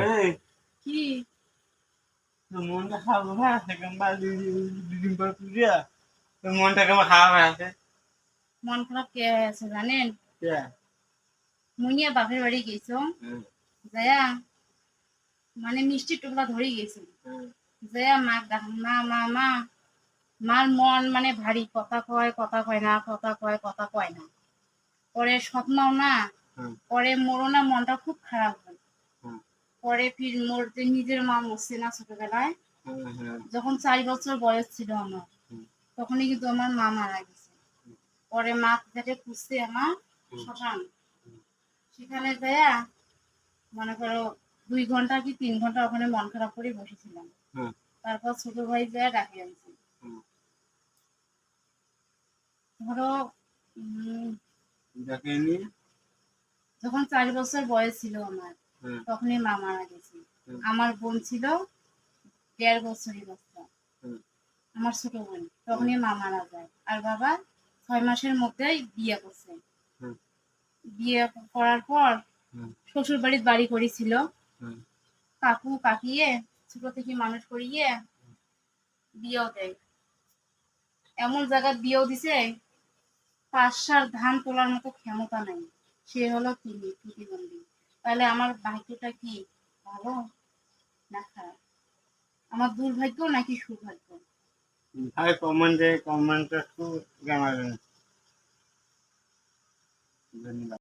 এই কি তোর মনটা খারাপ হয়ে আছে কিংবা দুদিন পর পুজো তোর মনটা কেমন খারাপ হয়ে আছে মন খারাপ কে আছে জানেন? কে মুনিয়া বাপের বাড়ি গেছো যায়া মানে মিষ্টি টুকরা ধরে গেছি যায়া মা মা মা মা মার মন মানে ভারী কথা কয় না পরে স্বপ্নও না পরে মোরও না মনটা খুব খারাপ হয় পরে ফির মোর যে নিজের মা মরছে না ছোটবেলায় যখন 4 বছর বয়স ছিল আমার তখনই কিন্তু আমার মা মারা গেছে পরে মা যাকে খুঁজছে আমার শ্মশান সেখানে যায়া মনে করো 2 ঘন্টা কি 3 ঘন্টা ওখানে মন খারাপ করে বসেছিলাম তারপর ছোট ভাই যায়া ডাকে আনছে ধরো যখন 4 বছর বয়স ছিল আমার তখনই মা মারা গেছে আমার বোন ছিল 1.5 বছরের বাচ্চা আমার ছোট বোন তখনই মা মারা যায় আর বাবা 6 মাসের মধ্যেই বিয়ে করছে বিয়ে করার পর শ্বশুর বাড়ি করেছিল কাকু কাকিয়ে ছোট থেকে মানুষ করিয়ে বিয়েও দেয় এমন জায়গায় বিয়েও দিছে 5 সার ধান তোলার মতো ক্ষমতা নাই সে হলো তিনি প্রতিবন্ধী তাহলে আমার ভাগ্যটা কি ভালো না খারাপ আমার দুর্ভাগ্য নাকি সৌভাগ্য ভাই কমেন্টে একটু জানাবেন ধন্যবাদ।